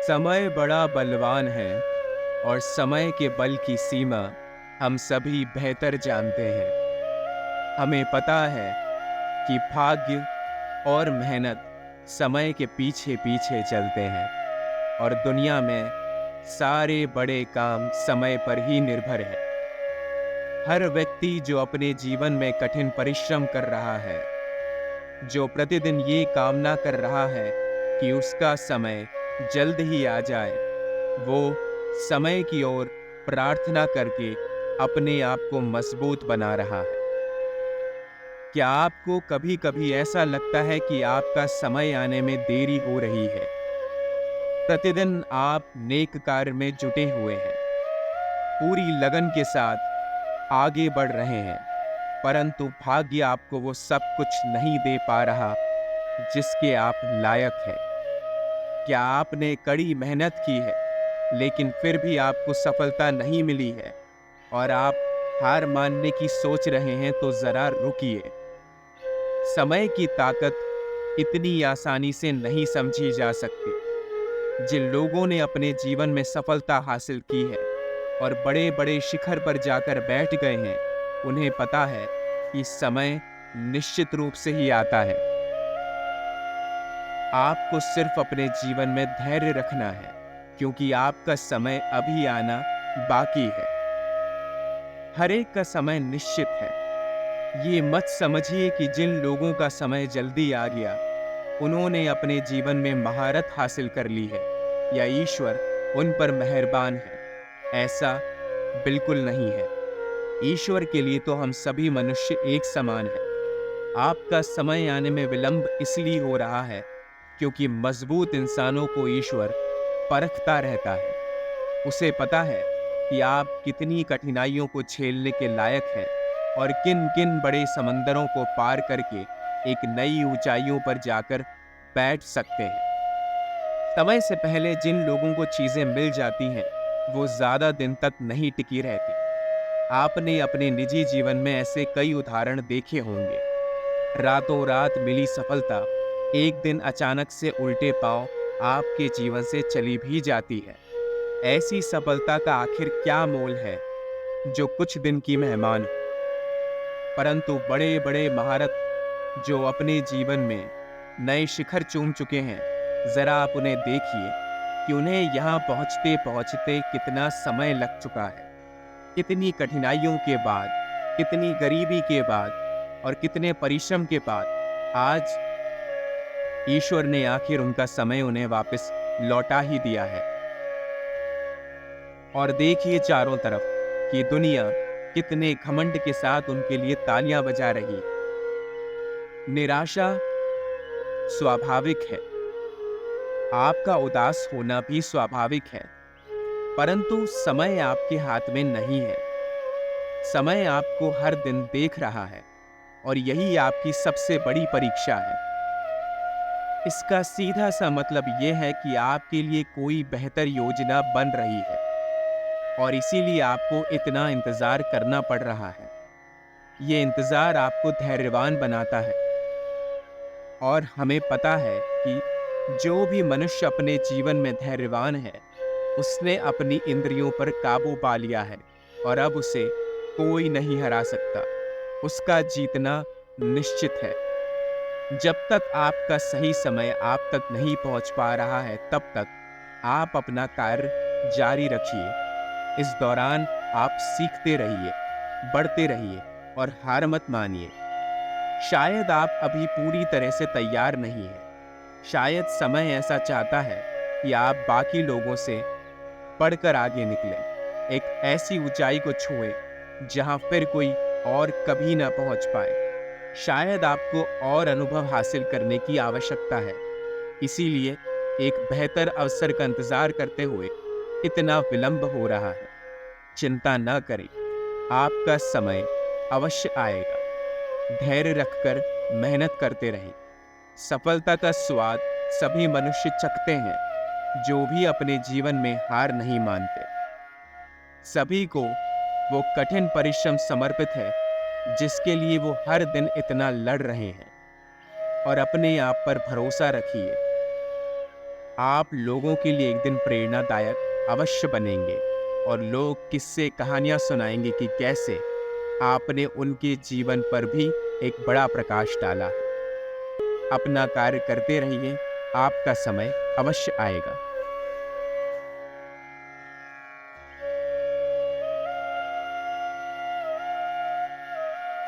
समय बड़ा बलवान है और समय के बल की सीमा हम सभी बेहतर जानते हैं। हमें पता है कि भाग्य और मेहनत समय के पीछे पीछे चलते हैं और दुनिया में सारे बड़े काम समय पर ही निर्भर है। हर व्यक्ति जो अपने जीवन में कठिन परिश्रम कर रहा है, जो प्रतिदिन ये कामना कर रहा है कि उसका समय जल्द ही आ जाए, वो समय की ओर प्रार्थना करके अपने आप को मजबूत बना रहा है। क्या आपको कभी-कभी ऐसा लगता है कि आपका समय आने में देरी हो रही है? प्रतिदिन आप नेक कार्य में जुटे हुए हैं, पूरी लगन के साथ आगे बढ़ रहे हैं, परंतु भाग्य आपको वो सब कुछ नहीं दे पा रहा जिसके आप लायक हैं। क्या आपने कड़ी मेहनत की है, लेकिन फिर भी आपको सफलता नहीं मिली है और आप हार मानने की सोच रहे हैं, तो जरा रुकिए। समय की ताकत इतनी आसानी से नहीं समझी जा सकती। जिन लोगों ने अपने जीवन में सफलता हासिल की है और बड़े-बड़े शिखर पर जाकर बैठ गए हैं, उन्हें पता है कि समय निश्चित रूप से ही आता है। आपको सिर्फ अपने जीवन में धैर्य रखना है, क्योंकि आपका समय अभी आना बाकी है। हर एक का समय निश्चित है। ये मत समझिए कि जिन लोगों का समय जल्दी आ गया, उन्होंने अपने जीवन में महारत हासिल कर ली है या ईश्वर उन पर मेहरबान है। ऐसा बिल्कुल नहीं है। ईश्वर के लिए तो हम सभी मनुष्य एक समान हैं। आपका समय आने में विलंब इसलिए हो रहा है क्योंकि मजबूत इंसानों को ईश्वर परखता रहता है। उसे पता है कि आप कितनी कठिनाइयों को झेलने के लायक हैं और किन किन बड़े समंदरों को पार करके एक नई ऊंचाइयों पर जाकर बैठ सकते हैं। समय से पहले जिन लोगों को चीजें मिल जाती हैं, वो ज्यादा दिन तक नहीं टिकी रहती। आपने अपने निजी जीवन में ऐसे कई उदाहरण देखे होंगे। रातों रात मिली सफलता एक दिन अचानक से उल्टे पांव आपके जीवन से चली भी जाती है। ऐसी सफलता का आखिर क्या मोल है जो कुछ दिन की मेहमान हो? परंतु बड़े बड़े महारत जो अपने जीवन में नए शिखर चूम चुके हैं, जरा आप उन्हें देखिए कि उन्हें यहाँ पहुँचते पहुँचते कितना समय लग चुका है। कितनी कठिनाइयों के बाद, कितनी गरीबी के बाद और कितने परिश्रम के बाद आज ईश्वर ने आखिर उनका समय उन्हें वापस लौटा ही दिया है। और देखिए चारों तरफ कि दुनिया कितने घमंड के साथ उनके लिए तालियां बजा रही है। निराशा स्वाभाविक है, आपका उदास होना भी स्वाभाविक है, परंतु समय आपके हाथ में नहीं है। समय आपको हर दिन देख रहा है और यही आपकी सबसे बड़ी परीक्षा है। इसका सीधा सा मतलब यह है कि आपके लिए कोई बेहतर योजना बन रही है और इसीलिए आपको इतना इंतजार करना पड़ रहा है। ये इंतजार आपको धैर्यवान बनाता है और हमें पता है कि जो भी मनुष्य अपने जीवन में धैर्यवान है, उसने अपनी इंद्रियों पर काबू पा लिया है और अब उसे कोई नहीं हरा सकता। उसका जीतना निश्चित है। जब तक आपका सही समय आप तक नहीं पहुंच पा रहा है, तब तक आप अपना कार्य जारी रखिए। इस दौरान आप सीखते रहिए, बढ़ते रहिए और हार मत मानिए। शायद आप अभी पूरी तरह से तैयार नहीं हैं। शायद समय ऐसा चाहता है कि आप बाकी लोगों से बढ़कर आगे निकलें, एक ऐसी ऊंचाई को छुएं जहां फिर कोई और कभी ना पहुंच पाए। शायद आपको और अनुभव हासिल करने की आवश्यकता है, इसीलिए एक बेहतर अवसर का इंतजार करते हुए इतना विलंब हो रहा है। चिंता न करें, आपका समय अवश्य आएगा। धैर्य रखकर मेहनत करते रहें। सफलता का स्वाद सभी मनुष्य चखते हैं, जो भी अपने जीवन में हार नहीं मानते। सभी को वो कठिन परिश्रम समर्पित है जिसके लिए वो हर दिन इतना लड़ रहे हैं। और अपने आप पर भरोसा रखिए। आप लोगों के लिए एक दिन प्रेरणादायक अवश्य बनेंगे और लोग किस्से कहानियां सुनाएंगे कि कैसे आपने उनके जीवन पर भी एक बड़ा प्रकाश डाला है। अपना कार्य करते रहिए, आपका समय अवश्य आएगा।